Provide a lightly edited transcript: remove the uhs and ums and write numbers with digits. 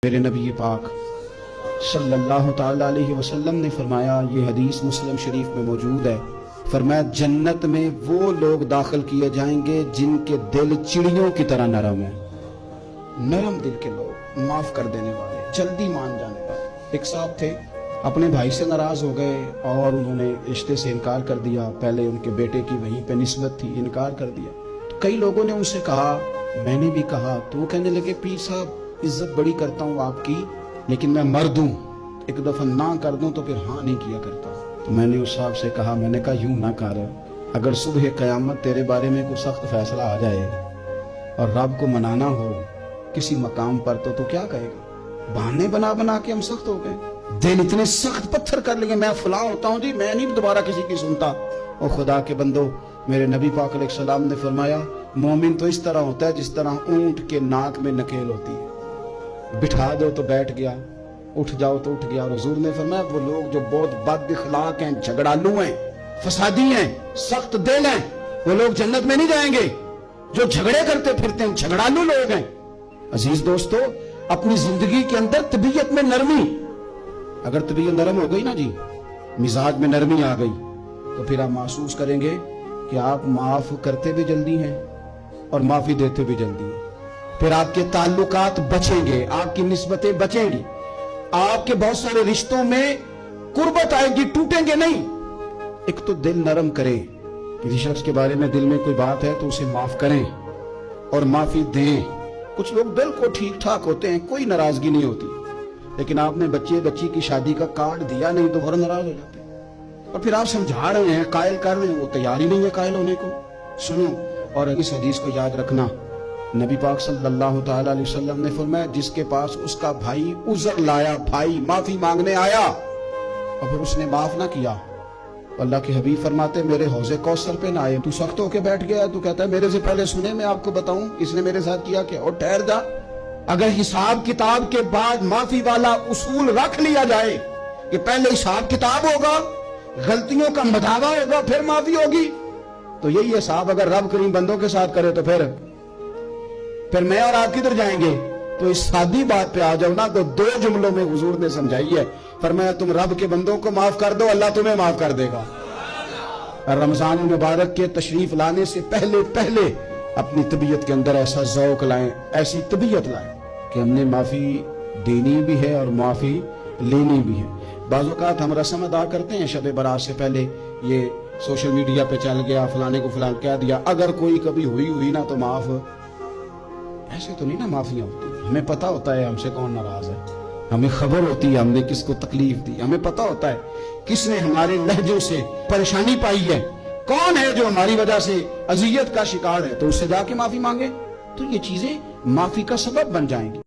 میرے نبی پاک صلی اللہ تعالی علیہ وسلم نے فرمایا، یہ حدیث مسلم شریف میں موجود ہے، فرمایا جنت میں وہ لوگ داخل کیے جائیں گے جن کے دل چڑیوں کی طرح نرم ہیں۔ نرم دل کے لوگ، معاف کر دینے والے، جلدی مان جانے والے۔ ایک صاحب تھے، اپنے بھائی سے ناراض ہو گئے اور انہوں نے رشتے سے انکار کر دیا۔ پہلے ان کے بیٹے کی وہیں پہ نسبت تھی، انکار کر دیا۔ تو کئی لوگوں نے ان سے کہا، میں نے بھی کہا، تو وہ کہنے لگے پیر صاحب عزت بڑی کرتا ہوں آپ کی، لیکن میں مرد ہوں، ایک دفعہ نہ کر دوں تو پھر ہاں نہیں کیا کرتا۔ تو میں نے اس صاحب سے کہا، میں نے کہا یوں نہ کر، اگر صبح قیامت تیرے بارے میں کوئی سخت فیصلہ آ جائے اور رب کو منانا ہو کسی مقام پر تو کیا کہے گا؟ بہانے بنا بنا کے ہم سخت ہو گئے، دل اتنے سخت پتھر کر لیے، میں فلاں ہوتا ہوں جی، میں نہیں دوبارہ کسی کی سنتا۔ اور خدا کے بندو، میرے نبی پاک علیہ السلام نے فرمایا، مومن تو اس طرح ہوتا ہے جس طرح اونٹ کے ناک میں نکیل ہوتی ہے، بٹھا دو تو بیٹھ گیا، اٹھ جاؤ تو اٹھ گیا۔ اور حضور نے فرمایا وہ لوگ جو بہت بد اخلاق ہیں، جھگڑالو ہیں، فسادی ہیں، سخت دل ہیں، وہ لوگ جنت میں نہیں جائیں گے۔ جو جھگڑے کرتے پھرتے ہیں، جھگڑالو لوگ ہیں۔ عزیز دوستو، اپنی زندگی کے اندر طبیعت میں نرمی، اگر طبیعت نرم ہو گئی نا جی، مزاج میں نرمی آ گئی، تو پھر آپ محسوس کریں گے کہ آپ معاف کرتے بھی جلدی ہیں اور معافی دیتے بھی جلدی ہیں۔ پھر آپ کے تعلقات بچیں گے، آپ کی نسبتیں بچیں گی، آپ کے بہت سارے رشتوں میں قربت آئے گی، ٹوٹیں گے نہیں۔ ایک تو دل نرم کریں، کسی شخص کے بارے میں دل میں کوئی بات ہے تو اسے معاف کریں اور معافی دیں۔ کچھ لوگ بالکل ٹھیک ٹھاک ہوتے ہیں، کوئی ناراضگی نہیں ہوتی، لیکن آپ نے بچی کی شادی کا کارڈ دیا نہیں تو فوراً ناراض ہو جاتے ہیں، اور پھر آپ سمجھا رہے ہیں، قائل کر رہے ہیں، وہ تیار ہی نہیں ہے قائل ہونے کو۔ سنو، اور اس حدیث کو یاد رکھنا، نبی پاک صلی اللہ تعالی علیہ وسلم نے فرمایا، جس کے پاس اس کا بھائی عذر لایا، بھائی معافی مانگنے آیا اور پھر اس نے معاف نہ کیا، اللہ کے حبیب فرماتے میرے حوض کوثر پہ نہ آئے۔ تو سخت ہو کے بیٹھ گیا، تو کہتا ہے میرے سے پہلے سنے، میں آپ کو بتاؤں اس نے میرے ساتھ کیا کیا۔ اور ٹھہر جا، اگر حساب کتاب کے بعد معافی والا اصول رکھ لیا جائے کہ پہلے حساب کتاب ہوگا، غلطیوں کا مداوع ہوگا، پھر معافی ہوگی، تو یہی حساب اگر رب کریم بندوں کے ساتھ کرے تو پھر میں اور آپ کدھر جائیں گے؟ تو اس سادی بات پہ آ جاؤ نا، تو دو جملوں میں حضور نے سمجھائی ہے، فرمایا تم رب کے بندوں کو معاف کر دو، اللہ تمہیں معاف کر دے گا۔ رمضان مبارک کے تشریف لانے سے پہلے اپنی طبیعت کے اندر ایسا ذوق لائیں، ایسی طبیعت لائیں کہ ہم نے معافی دینی بھی ہے اور معافی لینی بھی ہے۔ بعض اوقات ہم رسم ادا کرتے ہیں، شب برات سے پہلے یہ سوشل میڈیا پہ چل گیا، فلانے کو فلان کہہ دیا، اگر کوئی کبھی ہوئی نا تو معاف، ایسے تو نہیں نا معافیاں ہوتی۔ ہمیں پتہ ہوتا ہے ہم سے کون ناراض ہے، ہمیں خبر ہوتی ہے ہم نے کس کو تکلیف دی، ہمیں پتہ ہوتا ہے کس نے ہمارے لہجوں سے پریشانی پائی ہے، کون ہے جو ہماری وجہ سے اذیت کا شکار ہے، تو اس سے جا کے معافی مانگے، تو یہ چیزیں معافی کا سبب بن جائیں گی۔